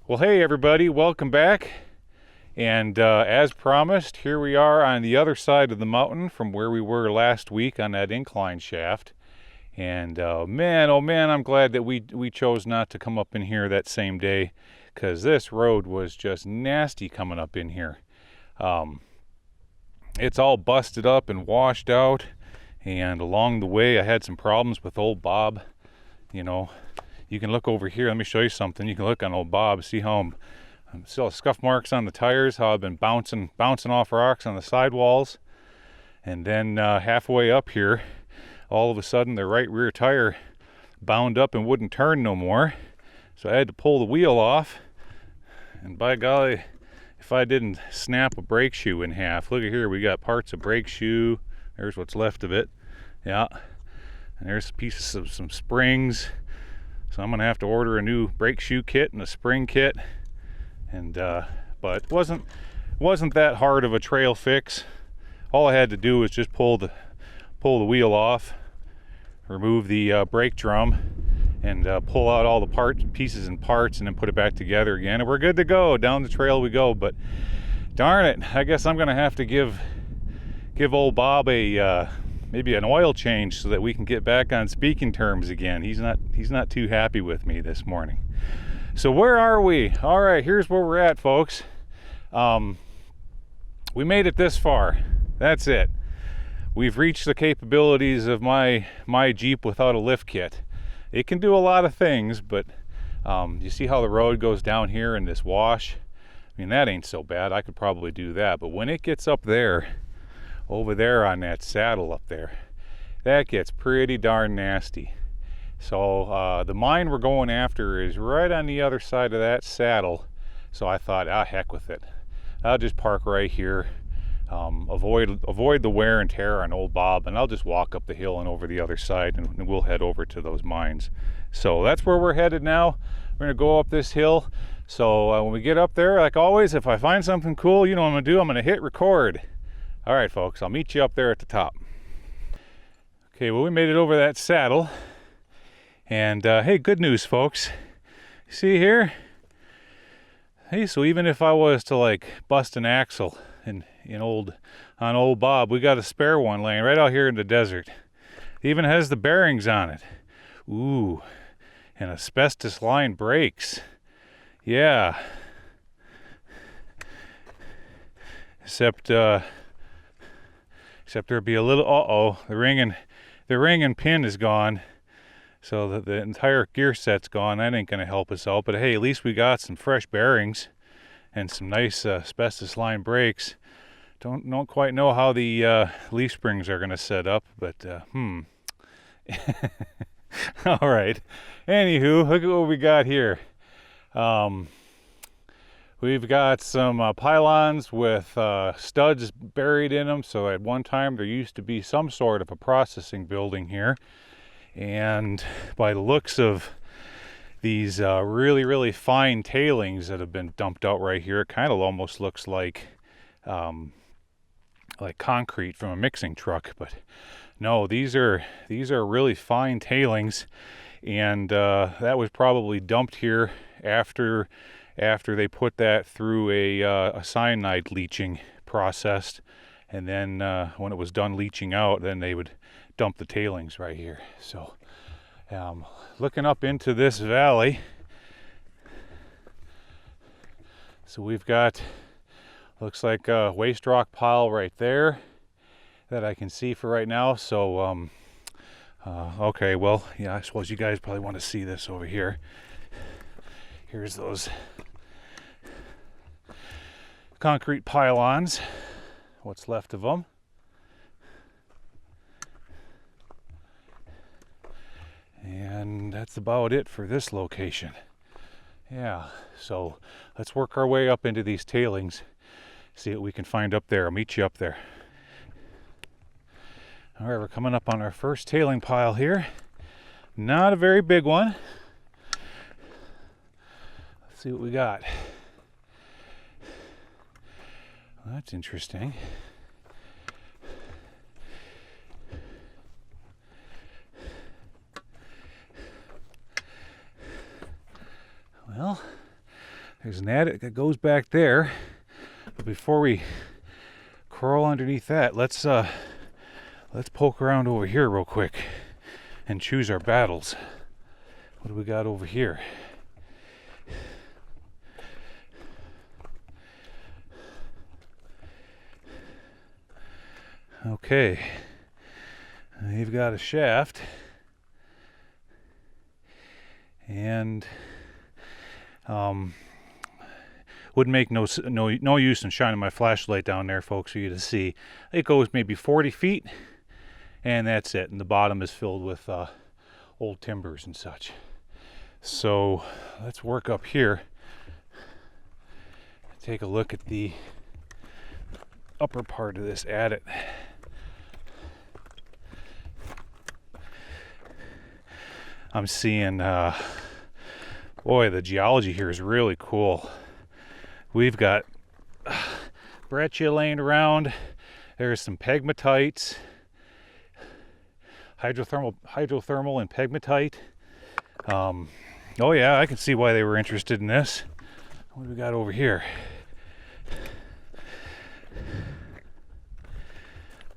Well, hey everybody, welcome back. And as promised, here we are on the other side of the mountain from where we were last week on that incline shaft. And man, oh man, I'm glad that we chose not to come up in here that same day, because this road was just nasty coming up in here. It's all busted up and washed out, and along the way I had some problems with old Bob. You know, you can look over here, let me show you something. You can look on old Bob, see how I'm still scuff marks on the tires, how I've been bouncing off rocks on the sidewalls. And then halfway up here, all of a sudden the right rear tire bound up and wouldn't turn no more. So I had to pull the wheel off. And by golly, if I didn't snap a brake shoe in half. Look at here, we got parts of brake shoe. There's what's left of it. Yeah. And there's pieces of some springs. So I'm gonna have to order a new brake shoe kit and a spring kit. And but it wasn't that hard of a trail fix. All I had to do was just pull the wheel off, remove the brake drum, and pull out all the pieces and parts, and then put it back together again, and we're good to go. Down the trail we go. But darn it, I guess I'm gonna have to give old Bob a maybe an oil change so that we can get back on speaking terms again. He's not too happy with me this morning. So where are we? All right, here's where we're at, folks. We made it this far. That's it. We've reached the capabilities of my Jeep without a lift kit. It can do a lot of things, but you see how the road goes down here in this wash? I mean, that ain't so bad. I could probably do that. But when it gets up there, over there on that saddle up there, that gets pretty darn nasty. So the mine we're going after is right on the other side of that saddle. So I thought, heck with it. I'll just park right here, avoid the wear and tear on old Bob, and I'll just walk up the hill and over the other side, and we'll head over to those mines. So that's where we're headed now. We're gonna go up this hill. So when we get up there, like always, if I find something cool, you know what I'm gonna do? I'm gonna hit record. All right, folks, I'll meet you up there at the top. Okay, well, we made it over that saddle. And hey, good news, folks. See here? Hey, so even if I was to like bust an axle on old Bob, we got a spare one laying right out here in the desert. It even has the bearings on it. Ooh, and asbestos lined brakes. Yeah. Except there'd be a little, the ring and pin is gone. So the entire gear set's gone. That ain't gonna help us out. But hey, at least we got some fresh bearings and some nice asbestos lined brakes. Don't quite know how the leaf springs are gonna set up, but all right. Anywho, look at what we got here. We've got some pylons with studs buried in them. So at one time there used to be some sort of a processing building here. And by the looks of these really, really fine tailings that have been dumped out right here, it kind of almost looks like concrete from a mixing truck. But no, these are really fine tailings, and that was probably dumped here after they put that through a cyanide leaching process, and then when it was done leaching out, then they would dump the tailings right here. So looking up into this valley, so we've got, looks like a waste rock pile right there that I can see for right now. So okay, well, yeah, I suppose you guys probably want to see this over here. Here's those concrete pylons, what's left of them. And that's about it for this location. Yeah, so let's work our way up into these tailings, see what we can find up there. I'll meet you up there. All right, we're coming up on our first tailing pile here. Not a very big one. Let's see what we got. Well, that's interesting. Well, There's an adit that goes back there. But before we crawl underneath that, let's poke around over here real quick and choose our battles. What do we got over here? Okay, you've got a shaft, and wouldn't make no use in shining my flashlight down there, folks, for you to see. It goes maybe 40 feet, and that's it. And the bottom is filled with old timbers and such. So let's work up here. Take a look at the upper part of this adit. I'm seeing, boy, the geology here is really cool. We've got breccia laying around. There's some pegmatites, hydrothermal and pegmatite. Oh yeah, I can see why they were interested in this. What do we got over here?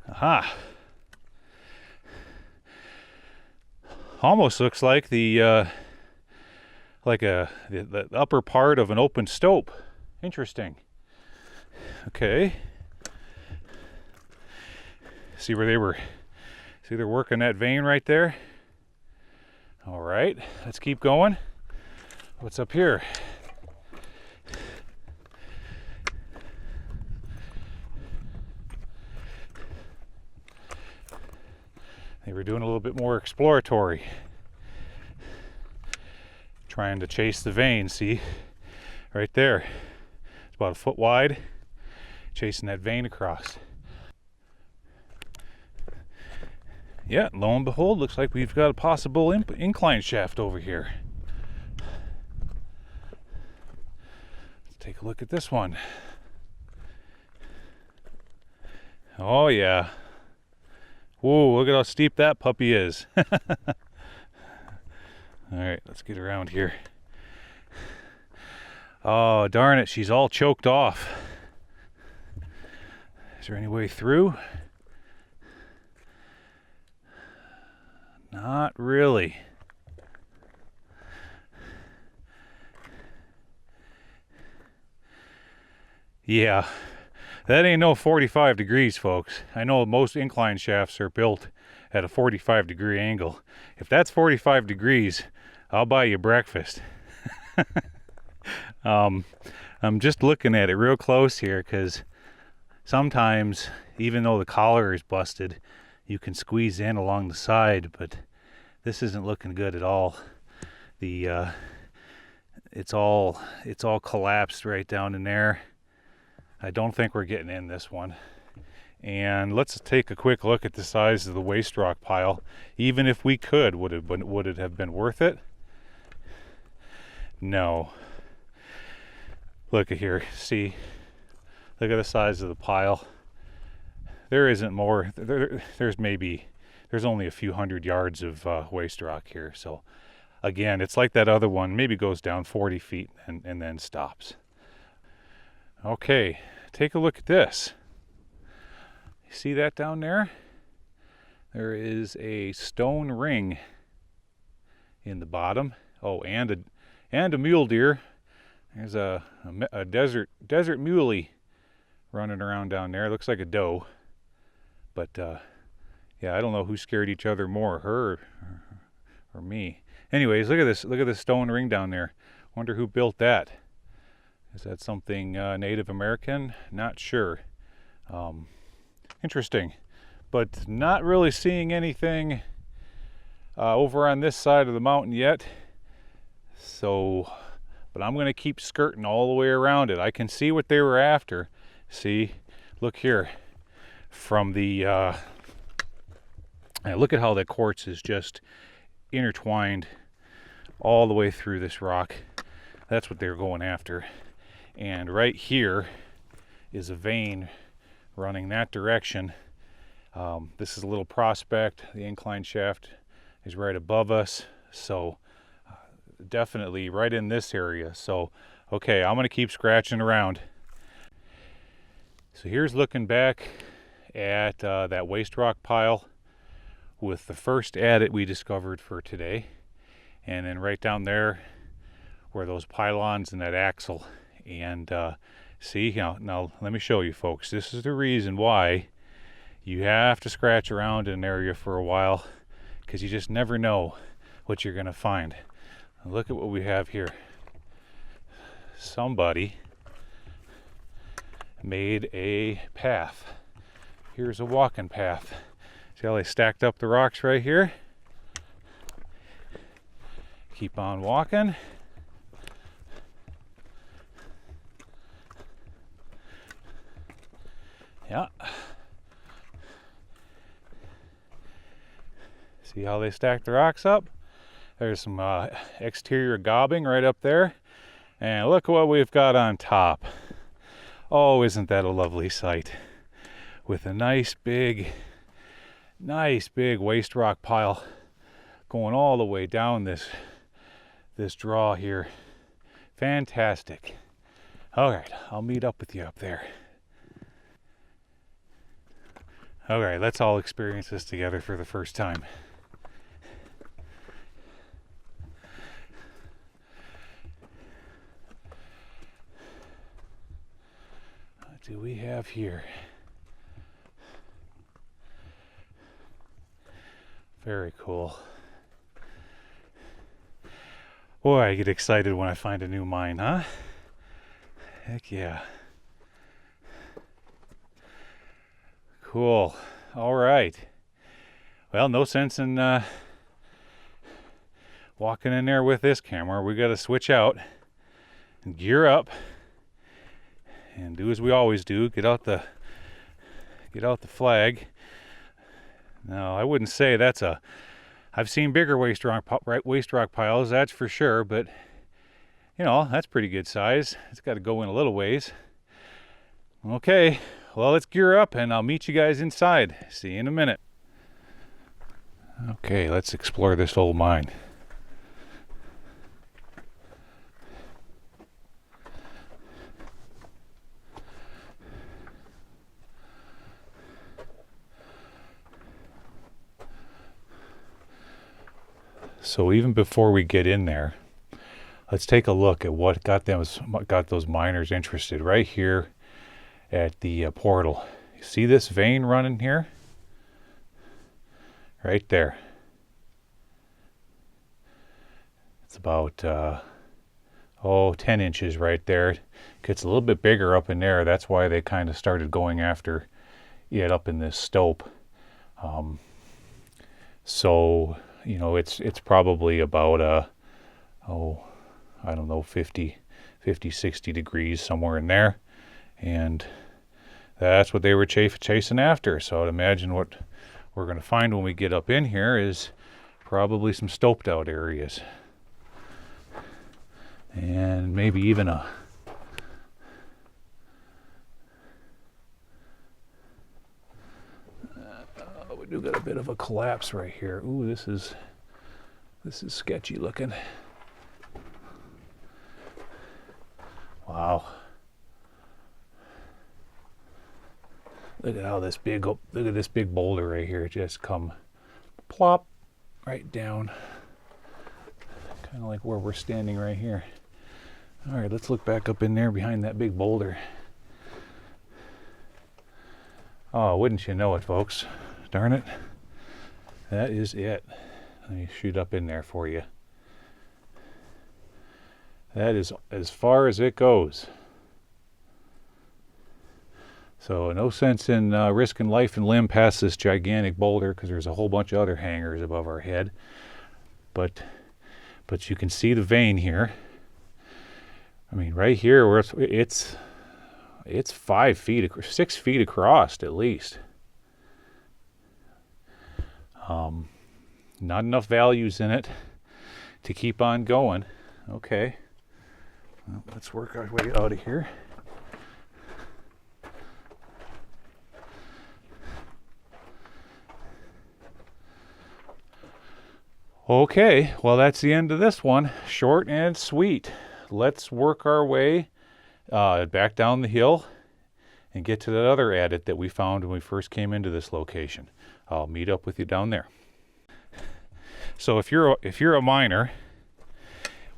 Aha. Almost looks like the upper part of an open stope. Interesting. Okay. See where they're working that vein right there? All right, let's keep going. What's up here? They were doing a little bit more exploratory, trying to chase the vein. See, right there, it's about a foot wide, chasing that vein across. Yeah, lo and behold, looks like we've got a possible incline shaft over here. Let's take a look at this one. Oh yeah. Whoa, look at how steep that puppy is. All right, let's get around here. Oh, darn it, she's all choked off. Is there any way through? Not really. Yeah. That ain't no 45 degrees, folks. I know most incline shafts are built at a 45 degree angle. If that's 45 degrees, I'll buy you breakfast. I'm just looking at it real close here because sometimes, even though the collar is busted, you can squeeze in along the side, but this isn't looking good at all. It's all collapsed right down in there. I don't think we're getting in this one. And let's take a quick look at the size of the waste rock pile. Even if we could, would it have been worth it? No. Look at here. See? Look at the size of the pile. There isn't more. There's only a few hundred yards of waste rock here. So again, it's like that other one. Maybe goes down 40 feet and then stops. Okay, take a look at this. You see that down there? There is a stone ring in the bottom. Oh, and a mule deer. There's a desert muley running around down there. It looks like a doe. But yeah, I don't know who scared each other more, her or me. Anyways, look at this. Look at this stone ring down there. Wonder who built that. Is that something Native American? Not sure. Interesting, but not really seeing anything over on this side of the mountain yet. So, but I'm going to keep skirting all the way around it. I can see what they were after. See, look here. From the, look at how that quartz is just intertwined all the way through this rock. That's what they were going after. And right here is a vein running that direction. This is a little prospect. The incline shaft is right above us. So definitely right in this area. So Okay, I'm gonna keep scratching around. So here's looking back at that waste rock pile with the first adit we discovered for today. And then right down there were those pylons and that axle. And see, now let me show you folks. This is the reason why you have to scratch around in an area for a while, because you just never know what you're gonna find. Now look at what we have here. Somebody made a path. Here's a walking path. See how they stacked up the rocks right here? Keep on walking. Yeah. See how they stack the rocks up? There's some exterior gobbing right up there. And look what we've got on top. Oh, isn't that a lovely sight? With a nice big waste rock pile going all the way down this draw here. Fantastic. All right, I'll meet up with you up there. All right, let's all experience this together for the first time. What do we have here? Very cool. Boy, I get excited when I find a new mine, huh? Heck yeah. Cool. All right. Well, no sense in walking in there with this camera. We got to switch out and gear up and do as we always do. Get out the flag. Now, I wouldn't say that's a. I've seen bigger waste rock piles, that's for sure, but you know, that's pretty good size. It's got to go in a little ways. Okay, well, let's gear up and I'll meet you guys inside. See you in a minute. Okay, let's explore this old mine. So even before we get in there, let's take a look at what got those miners interested right here at the portal. You see this vein running here? Right there. It's about 10 inches right there. It gets a little bit bigger up in there. That's why they kind of started going after it up in this stope. So you know, it's probably about I don't know, 50, 60 degrees, somewhere in there. And that's what they were chasing after. So I'd imagine what we're going to find when we get up in here is probably some stoped out areas. And maybe even we do got a bit of a collapse right here. Ooh, this is sketchy looking. Wow. Look at this big boulder right here just come plop right down. Kind of like where we're standing right here. All right, let's look back up in there behind that big boulder. Oh, wouldn't you know it, folks? Darn it. That is it. Let me shoot up in there for you. That is as far as it goes. So no sense in risking life and limb past this gigantic boulder, because there's a whole bunch of other hangars above our head. But you can see the vein here. I mean, right here where it's 5 feet, 6 feet across at least. Not enough values in it to keep on going. Okay, well, let's work our way out of here. Okay, well, that's the end of this one. Short and sweet. let's work our way back down the hill and get to that other adit that we found when we first came into this location. I'll meet up with you down there. So if you're a miner,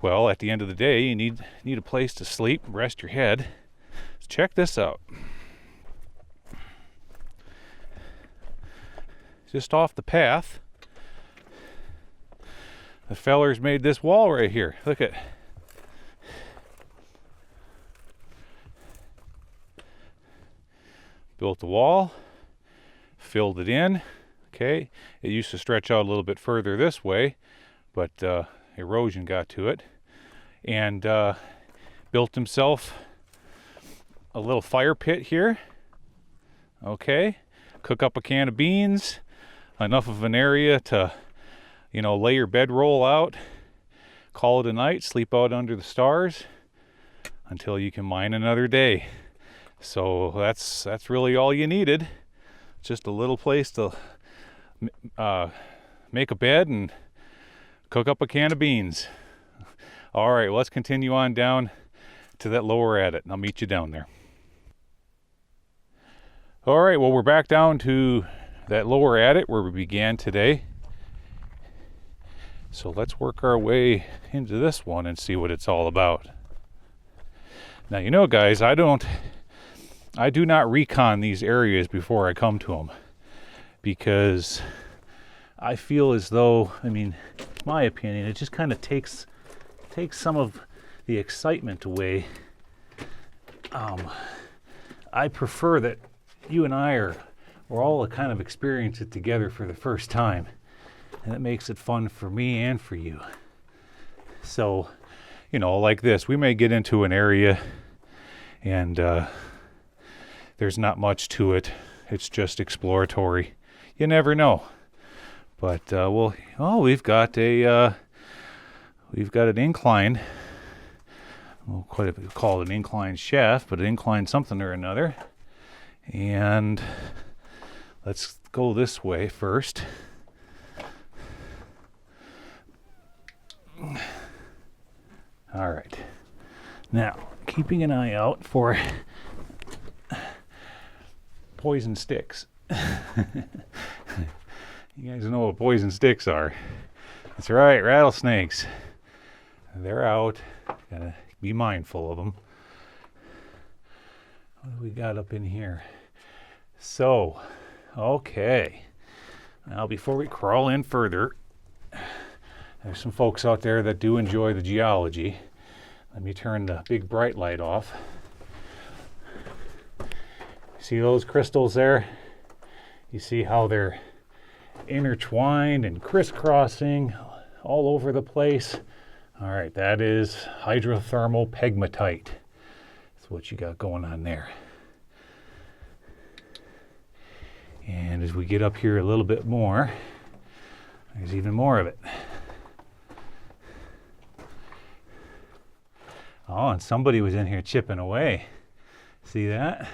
well, at the end of the day, you need a place to sleep, rest your head. So check this out. Just off the path, the feller's made this wall right here. Look at. Built the wall, filled it in. Okay, it used to stretch out a little bit further this way, but erosion got to it, and built himself a little fire pit here. Okay, cook up a can of beans, enough of an area to, lay your bedroll out, call it a night, sleep out under the stars until you can mine another day. So that's really all you needed. Just a little place to make a bed and cook up a can of beans. All right, let's continue on down to that lower adit, and I'll meet you down there. All right, well, we're back down to that lower adit where we began today. So let's work our way into this one and see what it's all about. Now, guys, I do not recon these areas before I come to them, because I feel as though, my opinion, it just kind of takes some of the excitement away. I prefer that you and I we're all kind of experience it together for the first time, and it makes it fun for me and for you. So, like this, we may get into an area and there's not much to it. It's just exploratory. You never know. But we've got an incline. We'll call it an incline shaft, but an incline something or another. And let's go this way first. All right. Now, keeping an eye out for poison sticks. You guys know what poison sticks are. That's right, rattlesnakes. They're out. Gotta be mindful of them. What do we got up in here? So, okay. Now, before we crawl in further, there's some folks out there that do enjoy the geology. Let me turn the big bright light off. See those crystals there? You see how they're intertwined and crisscrossing all over the place? All right, that is hydrothermal pegmatite. That's what you got going on there. And as we get up here a little bit more, there's even more of it. Oh, and somebody was in here chipping away. See that?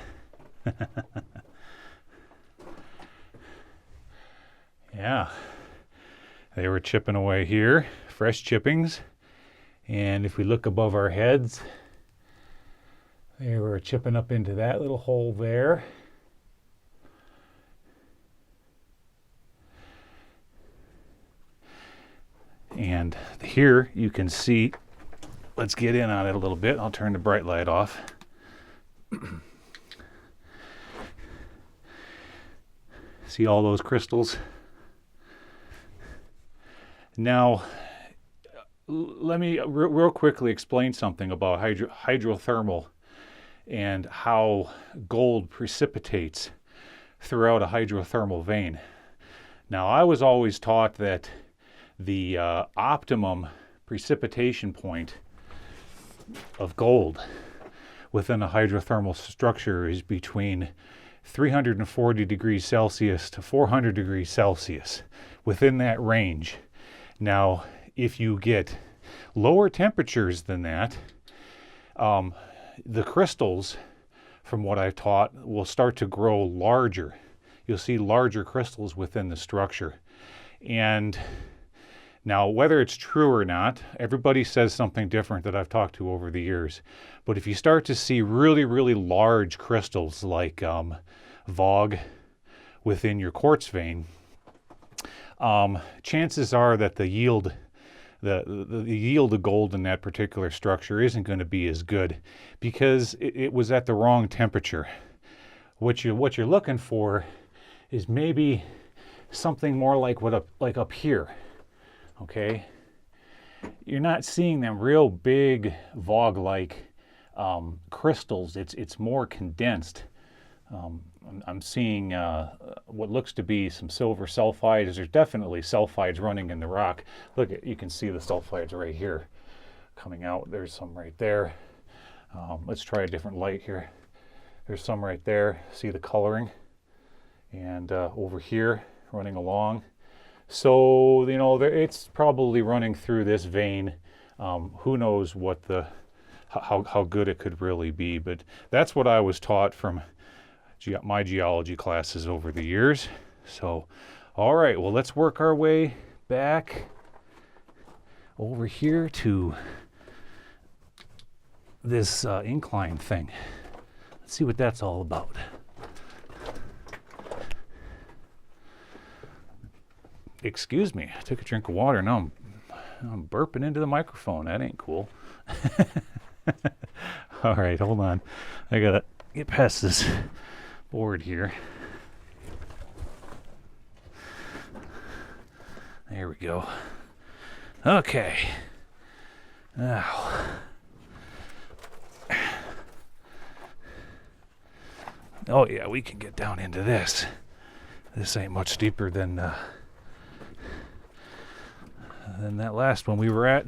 Yeah, they were chipping away here, fresh chippings. And if we look above our heads, they were chipping up into that little hole there. And here you can see, let's get in on it a little bit. I'll turn the bright light off. See all those crystals? Now, let me real quickly explain something about hydrothermal and how gold precipitates throughout a hydrothermal vein. Now, I was always taught that the optimum precipitation point of gold within a hydrothermal structure is between 340 degrees Celsius to 400 degrees Celsius, within that range. Now, if you get lower temperatures than that, the crystals, from what I've taught, will start to grow larger. You'll see larger crystals within the structure. And Now, whether it's true or not, everybody says something different that I've talked to over the years. But if you start to see really, really large crystals like VOG within your quartz vein, chances are that the yield of gold in that particular structure isn't going to be as good because it was at the wrong temperature. What you're looking for is maybe something more like like up here. Okay, you're not seeing them real big VOG-like crystals. It's more condensed. I'm seeing what looks to be some silver sulfides. There's definitely sulfides running in the rock. Look, you can see the sulfides right here coming out. There's some right there. Let's try a different light here. There's some right there. See the coloring? And over here, running along. So, you know, it's probably running through this vein. Who knows what how good it could really be, but that's what I was taught from my geology classes over the years. So, all right, well, let's work our way back over here to this incline thing. Let's see what that's all about. Excuse me, I took a drink of water. Now I'm burping into the microphone. That ain't cool. All right, hold on. I gotta get past this board here. There we go. Okay. Now. Oh yeah, we can get down into this. This ain't much steeper than that last one we were at.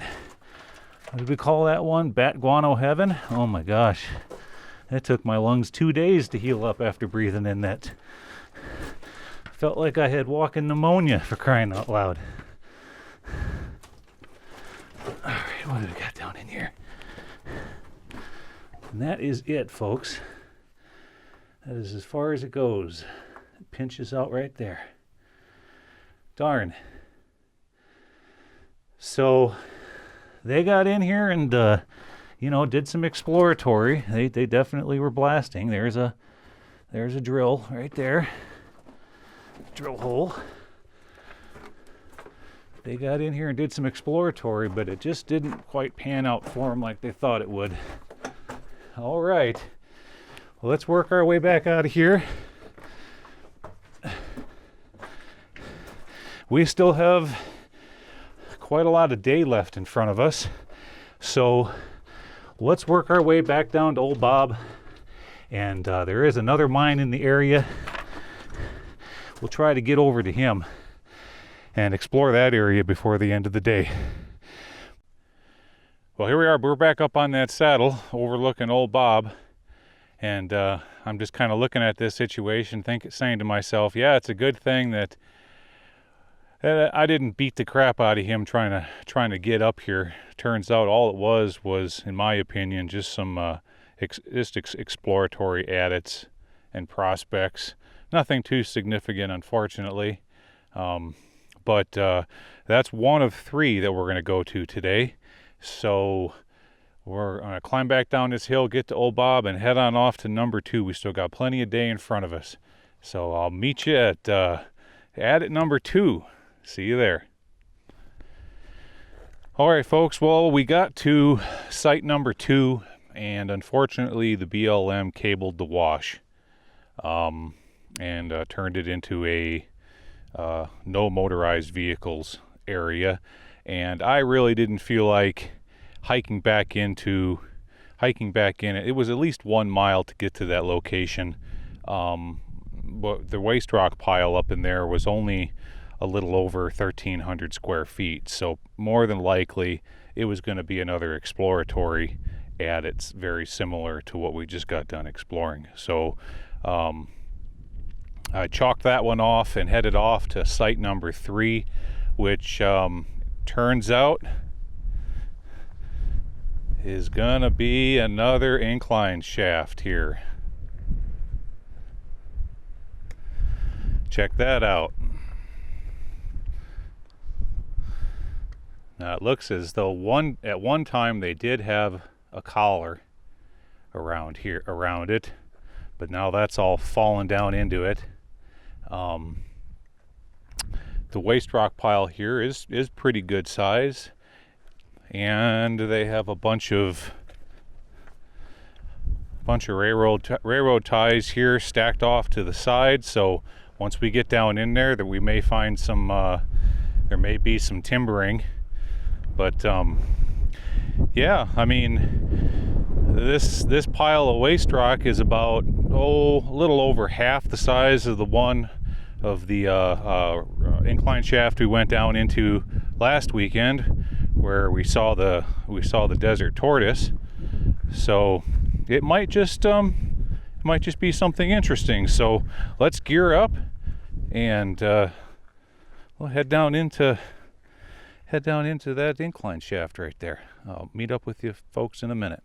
What did we call that one? Bat guano heaven? Oh my gosh. It took my lungs 2 days to heal up after breathing in that. Felt like I had walking pneumonia, for crying out loud. Alright, what do we got down in here? And that is it, folks. That is as far as it goes. It pinches out right there. Darn. So they got in here and you know, did some exploratory. They definitely were blasting. There's a drill right there. Drill hole. They got in here and did some exploratory, but it just didn't quite pan out for them like they thought it would. All right. Well, let's work our way back out of here. We still have quite a lot of day left in front of us. So let's work our way back down to Old Bob. And there is another mine in the area. We'll try to get over to him and explore that area before the end of the day. Well, here we are. We're back up on that saddle overlooking Old Bob. And I'm just kind of looking at this situation, saying to myself, yeah, it's a good thing that I didn't beat the crap out of him trying to get up here. Turns out all it was in my opinion, just some exploratory adits and prospects. Nothing too significant, unfortunately. But that's one of 3 that we're going to go to today. So we're going to climb back down this hill, get to Old Bob, and head on off to number 2. We still got plenty of day in front of us. So I'll meet you at adit number 2. See you there. All right, folks. Well, we got to site number 2, and unfortunately, the BLM cabled the wash and turned it into a no motorized vehicles area. And I really didn't feel like hiking back in it. It was at least 1 mile to get to that location. But the waste rock pile up in there was only a little over 1,300 square feet. So more than likely it was going to be another exploratory adit, very similar to what we just got done exploring. So I chalked that one off and headed off to site number 3, which turns out is gonna be another incline shaft here. Check that out. Now it looks as though at one time they did have a collar around it, but now that's all fallen down into it. The waste rock pile here is pretty good size, and they have a bunch of railroad ties here stacked off to the side. So once we get down in there, that we may find some there may be some timbering, but yeah, I mean, this pile of waste rock is about a little over half the size of the one of the incline shaft we went down into last weekend, where we saw the desert tortoise. So it might just be something interesting. So let's gear up and we'll head down into that incline shaft right there. I'll meet up with you folks in a minute.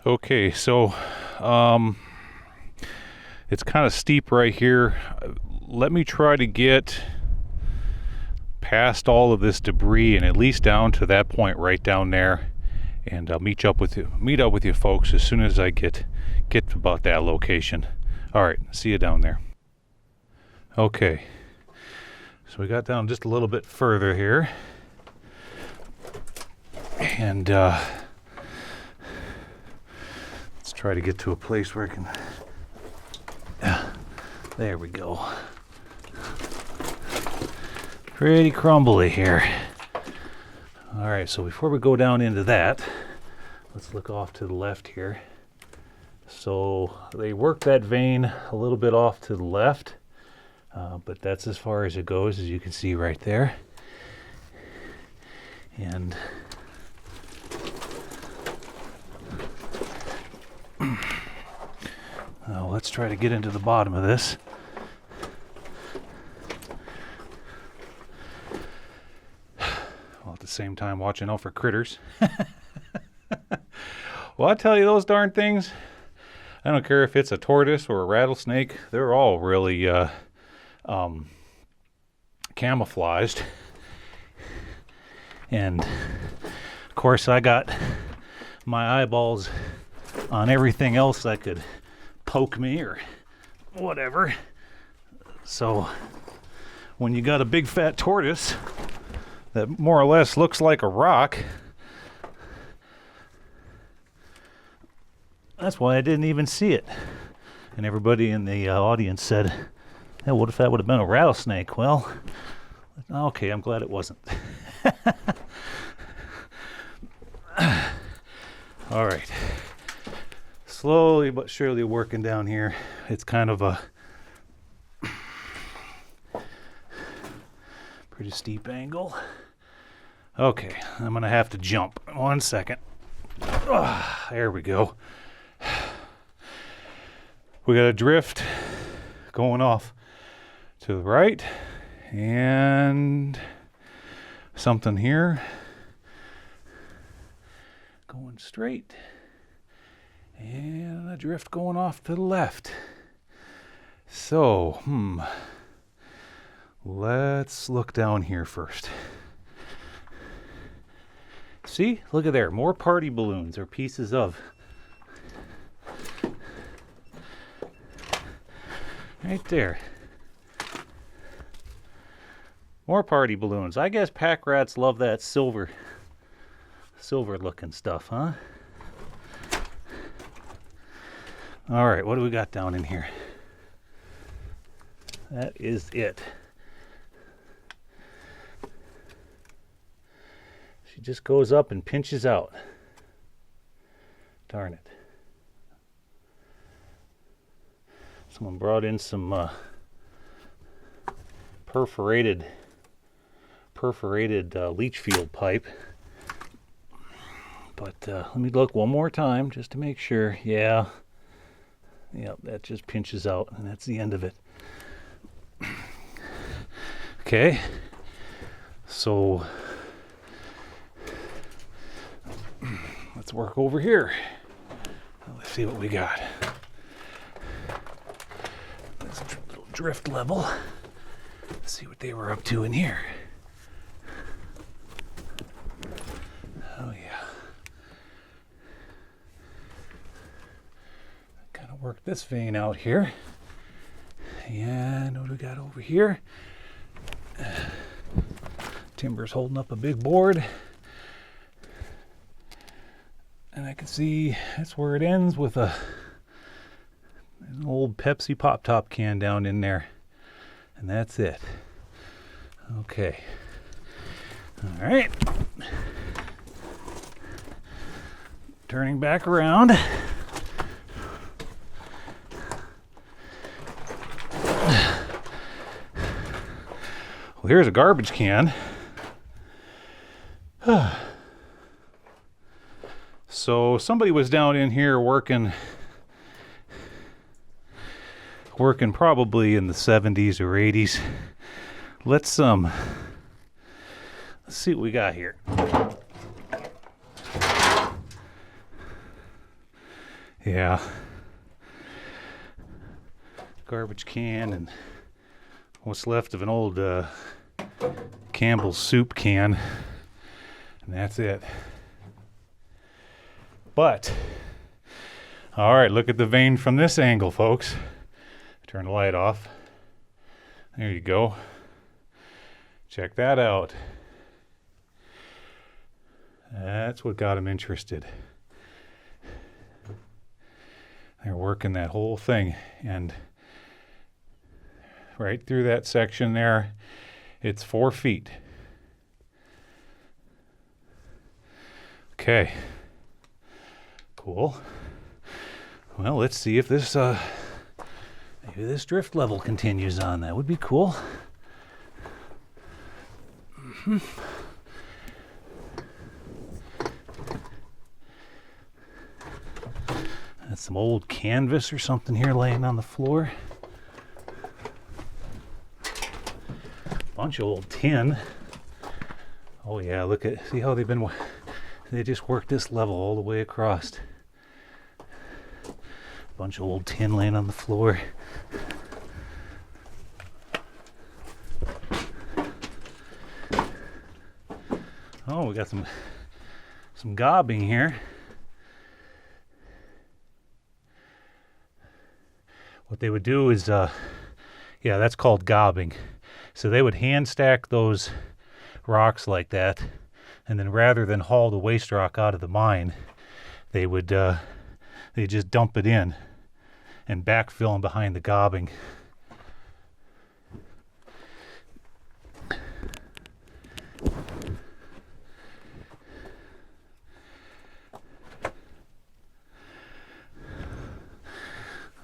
Okay, so it's kind of steep right here. Let me try to get past all of this debris and at least down to that point right down there, and I'll meet up with you folks as soon as I get to about that location. All right, see you down there. Okay, so we got down just a little bit further here, and let's try to get to a place where I can. There we go. Pretty crumbly here. All right, so before we go down into that, let's look off to the left here. So they worked that vein a little bit off to the left, but that's as far as it goes, as you can see right there. And now let's try to get into the bottom of this. While at the same time watching out for critters. Well, I tell you, those darn things, I don't care if it's a tortoise or a rattlesnake, they're all really camouflaged. And of course I got my eyeballs on everything else that could poke me or whatever. So when you got a big fat tortoise that more or less looks like a rock, that's why I didn't even see it. And everybody in the audience said, hey, what if that would have been a rattlesnake? Well, okay, I'm glad it wasn't. All right. Slowly but surely working down here. It's kind of a pretty steep angle. Okay, I'm gonna have to jump. 1 second. There we go. We got a drift going off to the right and something here going straight and a drift going off to the left. So, let's look down here first. See, look at there, more party balloons or pieces of. Right there. More party balloons. I guess pack rats love that silver looking stuff, huh? All right, what do we got down in here? That is it. She just goes up and pinches out. Darn it. Someone brought in some perforated leach field pipe. But let me look one more time just to make sure. Yeah. Yep, that just pinches out, and that's the end of it. Okay. So let's work over here. Let's see what we got. This little drift level. Let's see what they were up to in here. Oh yeah. Kind of work this vein out here. And what do we got over here? Timber's holding up a big board. And I can see that's where it ends with an old Pepsi Pop Top can down in there. And that's it. Okay. All right. Turning back around. Well, here's a garbage can. So somebody was down in here working probably in the 70s or 80s. Let's see what we got here. Yeah. Garbage can and what's left of an old Campbell's soup can. And that's it. But, all right, look at the vein from this angle, folks. Turn the light off. There you go. Check that out. That's what got him interested. They're working that whole thing, and right through that section there, it's 4 feet. Okay. Cool. Well, let's see if this maybe this drift level continues on. That would be cool. Mm-hmm. That's some old canvas or something here laying on the floor. Bunch of old tin. Oh yeah, see how they just worked this level all the way across. Bunch of old tin laying on the floor. Oh, we got some gobbing here. What they would do is, yeah, that's called gobbing. So they would hand stack those rocks like that, and then rather than haul the waste rock out of the mine, they just dump it in and backfill them behind the gobbing.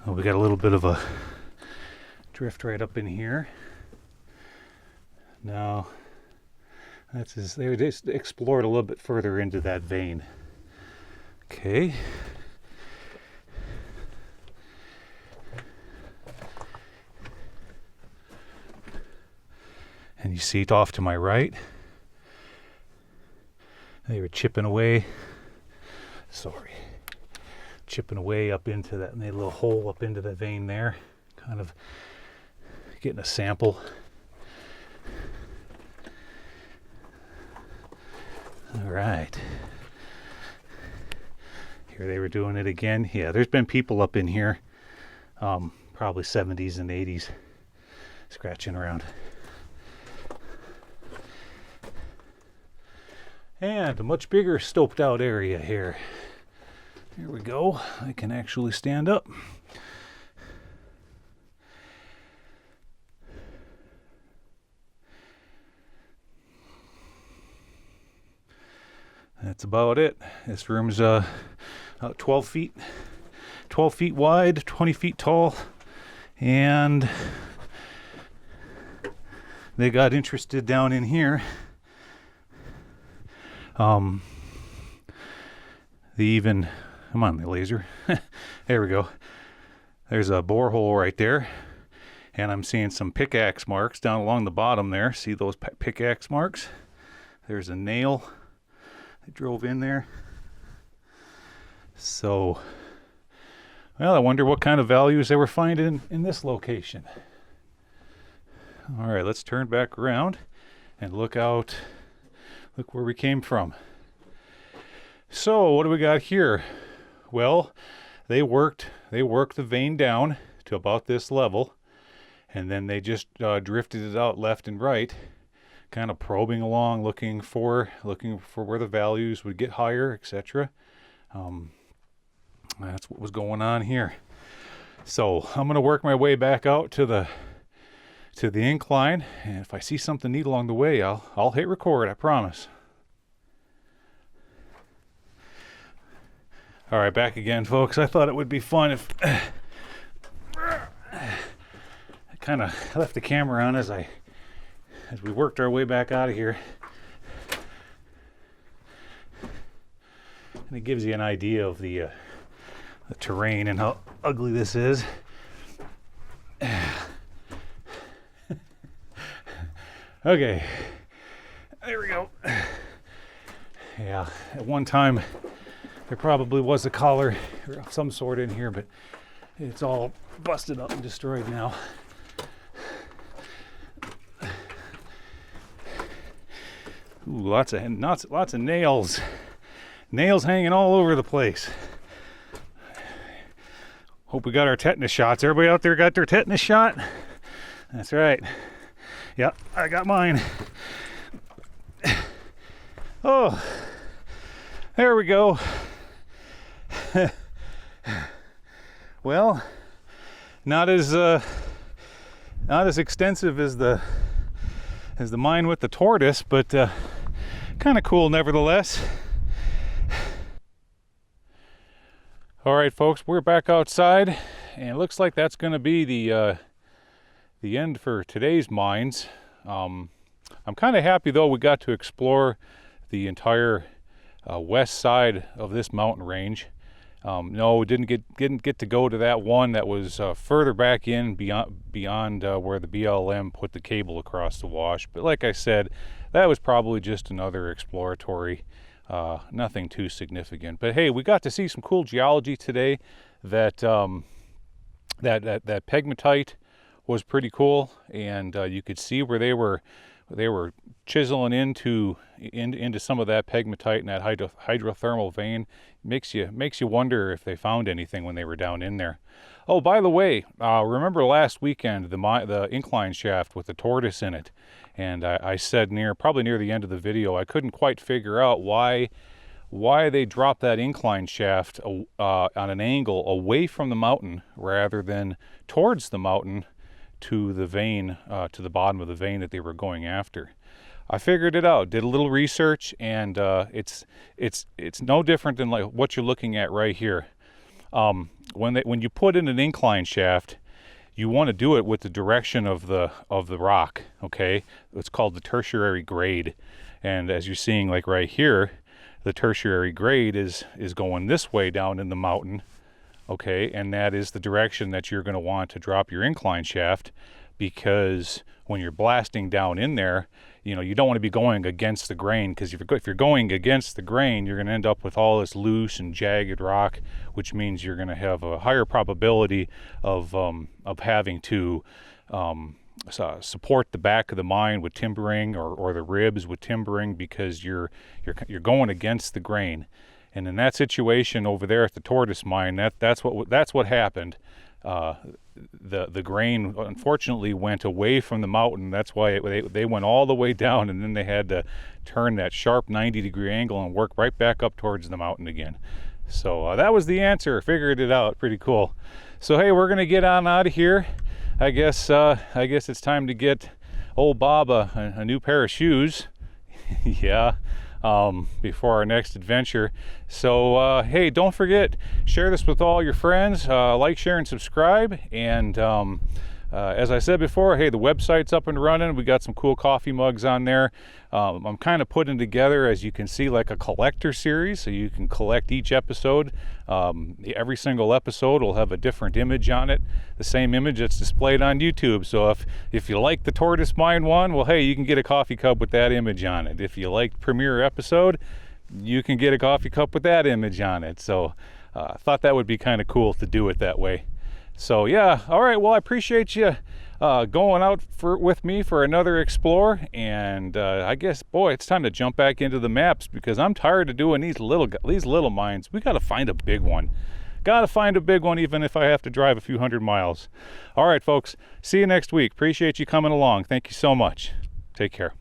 Oh, we got a little bit of a drift right up in here. Now, they just explored a little bit further into that vein. Okay. And you see it off to my right. They were chipping away. Chipping away up into that, made a little hole up into the vein there. Kind of getting a sample. All right. Here they were doing it again. Yeah, there's been people up in here, probably 70s and 80s, scratching around. And a much bigger stoped out area here. Here we go. I can actually stand up. That's about it. This room's 12 feet wide, 20 feet tall, and they got interested down in here. Come on, the laser. There we go. There's a borehole right there, and I'm seeing some pickaxe marks down along the bottom there. See those pickaxe marks? There's a nail that drove in there. So, well, I wonder what kind of values they were finding in this location. All right, let's turn back around and look out. Look where we came from. So what do we got here? Well, they worked the vein down to about this level, and then they just drifted it out left and right, kind of probing along, looking for where the values would get higher, etc. That's what was going on here. So I'm going to work my way back out to the incline, and if I see something neat along the way, I'll hit record, I promise. All right, back again, folks. I thought it would be fun if I kind of left the camera on as we worked our way back out of here. And it gives you an idea of the terrain and how ugly this is. Okay, there we go. Yeah, at one time there probably was a collar of some sort in here, but it's all busted up and destroyed now. Ooh, lots of nails. Nails hanging all over the place. Hope we got our tetanus shots. Everybody out there got their tetanus shot? That's right. Yep, I got mine. Oh, there we go. Well, not as extensive as the mine with the tortoise, but kind of cool nevertheless. All right, folks, we're back outside, and it looks like that's going to be the end for today's mines. I'm kind of happy though we got to explore the entire west side of this mountain range. No, we didn't get to go to that one that was further back in beyond where the BLM put the cable across the wash. But like I said, that was probably just another exploratory, nothing too significant. But hey, we got to see some cool geology today. That pegmatite was pretty cool, and you could see where they were chiseling into some of that pegmatite and that hydrothermal vein. Makes you wonder if they found anything when they were down in there. Oh, by the way, remember last weekend the incline shaft with the tortoise in it, and I said probably near the end of the video, I couldn't quite figure out why they dropped that incline shaft on an angle away from the mountain rather than towards the mountain to the vein, to the bottom of the vein that they were going after. I figured it out, did a little research, and it's no different than like what you're looking at right here. When you put in an incline shaft, you want to do it with the direction of the rock. Okay, it's called the tertiary grade, and as you're seeing, like right here, the tertiary grade is going this way down in the mountain. Okay, and that is the direction that you're going to want to drop your incline shaft, because when you're blasting down in there, you don't want to be going against the grain, because if you're going against the grain, you're going to end up with all this loose and jagged rock, which means you're going to have a higher probability of having to support the back of the mine with timbering, or the ribs with timbering, because you're going against the grain. And in that situation over there at the tortoise mine, that's what happened. The grain unfortunately went away from the mountain. That's why they went all the way down, and then they had to turn that sharp 90-degree angle and work right back up towards the mountain again. So that was the answer. Figured it out. Pretty cool. So hey, we're gonna get on out of here. I guess it's time to get old Bob a new pair of shoes. Yeah. Before our next adventure. So hey, don't forget, share this with all your friends, like, share, and subscribe. And as I said before, hey, the website's up and running. We got some cool coffee mugs on there. I'm kind of putting together, as you can see, like a collector series, so you can collect each episode. Every single episode will have a different image on it, the same image that's displayed on YouTube. So if you like the Tortoise Mine one, well, hey, you can get a coffee cup with that image on it. If you like premiere episode, you can get a coffee cup with that image on it. So I thought that would be kind of cool to do it that way. So yeah, all right, well, I appreciate you going out with me for another explore. And I guess, boy, it's time to jump back into the maps because I'm tired of doing these little mines. We got to find a big one. Got to find a big one, even if I have to drive a few hundred miles. All right, folks. See you next week. Appreciate you coming along. Thank you so much. Take care.